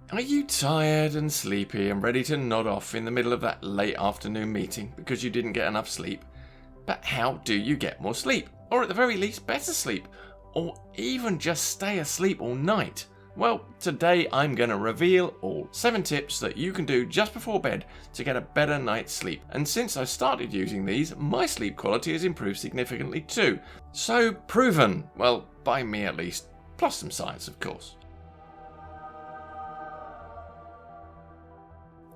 Are you tired and sleepy and ready to nod off in the middle of that late afternoon meeting because you didn't get enough sleep? But how do you get more sleep? Or at the very least better sleep? Or even just stay asleep all night? Well, today I'm going to reveal all 7 tips that you can do just before bed to get a better night's sleep. And since I started using these, my sleep quality has improved significantly too. So proven, well, by me at least, plus some science of course.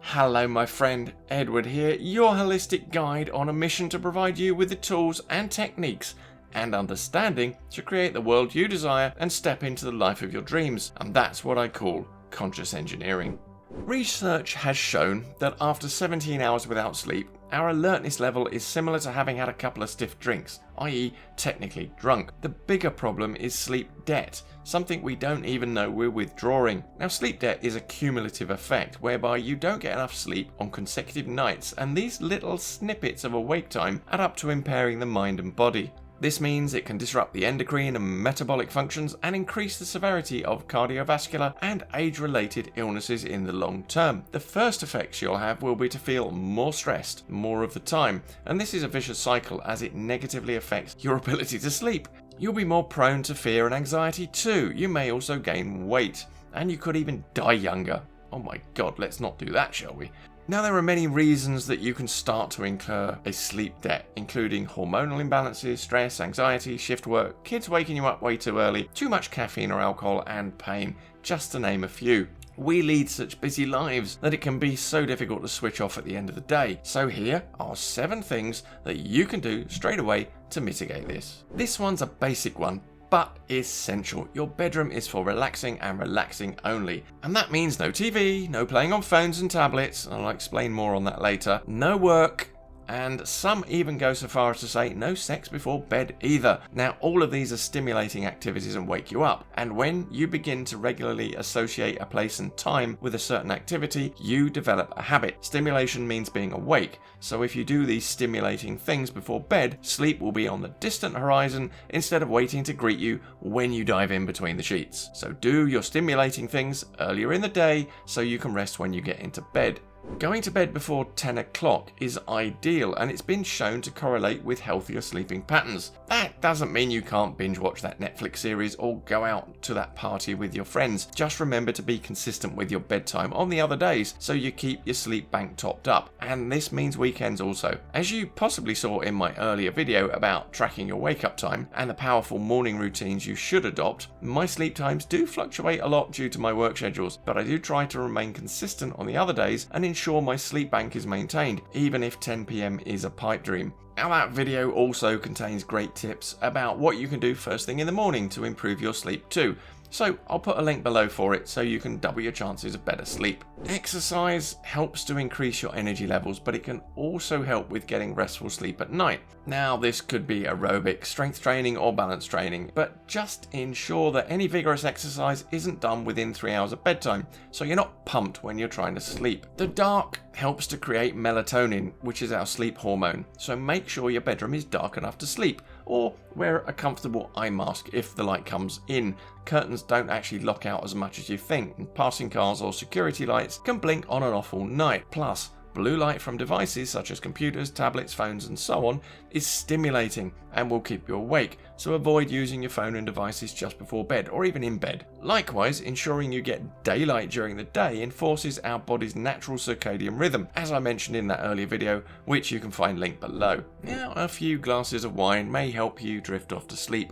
Hello my friend, Edward here, your holistic guide on a mission to provide you with the tools and techniques and understanding to create the world you desire and step into the life of your dreams. And that's what I call conscious engineering. Research has shown that after 17 hours without sleep, our alertness level is similar to having had a couple of stiff drinks, i.e. technically drunk. The bigger problem is sleep debt, something we don't even know we're withdrawing. Now sleep debt is a cumulative effect whereby you don't get enough sleep on consecutive nights, and these little snippets of awake time add up to impairing the mind and body. This means it can disrupt the endocrine and metabolic functions and increase the severity of cardiovascular and age-related illnesses in the long term. The first effects you'll have will be to feel more stressed more of the time, and this is a vicious cycle as it negatively affects your ability to sleep. You'll be more prone to fear and anxiety too. You may also gain weight, and you could even die younger. Oh my god, let's not do that, shall we? Now there are many reasons that you can start to incur a sleep debt, including hormonal imbalances, stress, anxiety, shift work, kids waking you up way too early, too much caffeine or alcohol, and pain, just to name a few. We lead such busy lives that it can be so difficult to switch off at the end of the day. So here are 7 things that you can do straight away to mitigate this. This one's a basic one, but essential. Your bedroom is for relaxing and relaxing only. And that means no TV, no playing on phones and tablets, and I'll explain more on that later, no work, and some even go so far as to say no sex before bed either. Now all of these are stimulating activities and wake you up, and when you begin to regularly associate a place and time with a certain activity, you develop a habit. Stimulation means being awake, so if you do these stimulating things before bed, sleep will be on the distant horizon instead of waiting to greet you when you dive in between the sheets. So do your stimulating things earlier in the day so you can rest when you get into bed. Going to bed before 10 o'clock is ideal, and it's been shown to correlate with healthier sleeping patterns. That doesn't mean you can't binge watch that Netflix series or go out to that party with your friends. Just remember to be consistent with your bedtime on the other days so you keep your sleep bank topped up, and this means weekends also. As you possibly saw in my earlier video about tracking your wake up time and the powerful morning routines you should adopt, my sleep times do fluctuate a lot due to my work schedules, but I do try to remain consistent on the other days and ensure my sleep bank is maintained, even if 10 PM is a pipe dream. Now that video also contains great tips about what you can do first thing in the morning to improve your sleep too. So I'll put a link below for it so you can double your chances of better sleep. Exercise helps to increase your energy levels, but it can also help with getting restful sleep at night. Now this could be aerobic, strength training or balance training, but just ensure that any vigorous exercise isn't done within 3 hours of bedtime, so you're not pumped when you're trying to sleep. The dark helps to create melatonin, which is our sleep hormone, so make sure your bedroom is dark enough to sleep, or wear a comfortable eye mask if the light comes in. Curtains don't actually lock out as much as you think, and passing cars or security lights can blink on and off all night. Plus, blue light from devices such as computers, tablets, phones and so on is stimulating and will keep you awake, so avoid using your phone and devices just before bed or even in bed. Likewise, ensuring you get daylight during the day enforces our body's natural circadian rhythm, as I mentioned in that earlier video, which you can find linked below. Now, a few glasses of wine may help you drift off to sleep,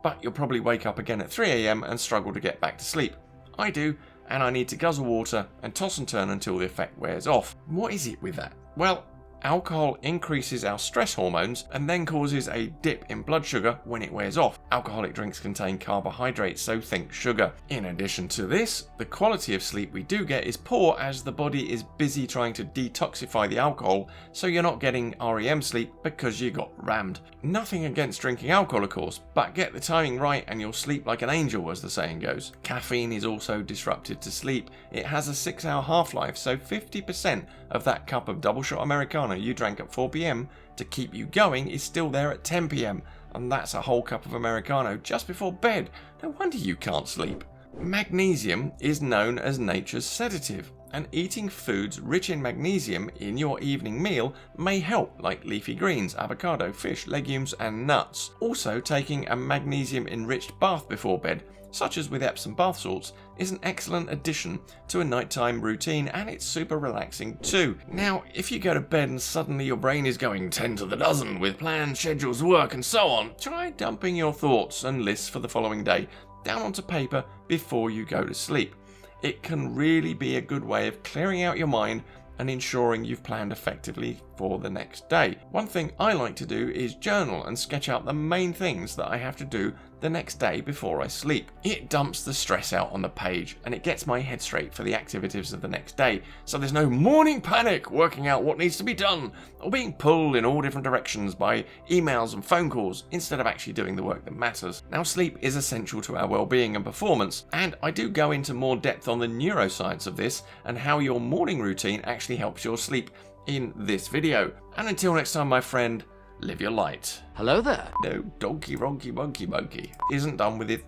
but you'll probably wake up again at 3 AM and struggle to get back to sleep. I do, and I need to guzzle water and toss and turn until the effect wears off. What is it with that? Well, alcohol increases our stress hormones and then causes a dip in blood sugar when it wears off. Alcoholic drinks contain carbohydrates, so think sugar. In addition to this, the quality of sleep we do get is poor as the body is busy trying to detoxify the alcohol, so you're not getting REM sleep because you got rammed. Nothing against drinking alcohol, of course, but get the timing right and you'll sleep like an angel, as the saying goes. Caffeine is also disruptive to sleep. It has a 6-hour half-life, so 50% of that cup of double shot Americano you drank at 4 PM to keep you going is still there at 10 PM, and that's a whole cup of Americano just before bed. No wonder you can't sleep. Magnesium is known as nature's sedative, and eating foods rich in magnesium in your evening meal may help, like leafy greens, avocado, fish, legumes and nuts. Also, taking a magnesium-enriched bath before bed, such as with Epsom bath salts, is an excellent addition to a nighttime routine, and it's super relaxing too. Now, if you go to bed and suddenly your brain is going 10 to the dozen with plans, schedules, work and so on, try dumping your thoughts and lists for the following day down onto paper before you go to sleep. It can really be a good way of clearing out your mind and ensuring you've planned effectively for the next day. One thing I like to do is journal and sketch out the main things that I have to do the next day before I sleep. It dumps the stress out on the page and it gets my head straight for the activities of the next day, so there's no morning panic working out what needs to be done or being pulled in all different directions by emails and phone calls instead of actually doing the work that matters. Now, sleep is essential to our well-being and performance, and I do go into more depth on the neuroscience of this and how your morning routine actually helps your sleep in this video. And until next time, my friend, live your light. Hello there. No, donkey, ronky, monkey isn't done with it.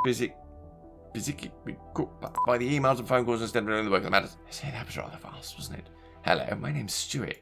Busy by the emails and phone calls instead of doing the work that matters. I say that was rather fast, wasn't it? Hello, my name's Stuart.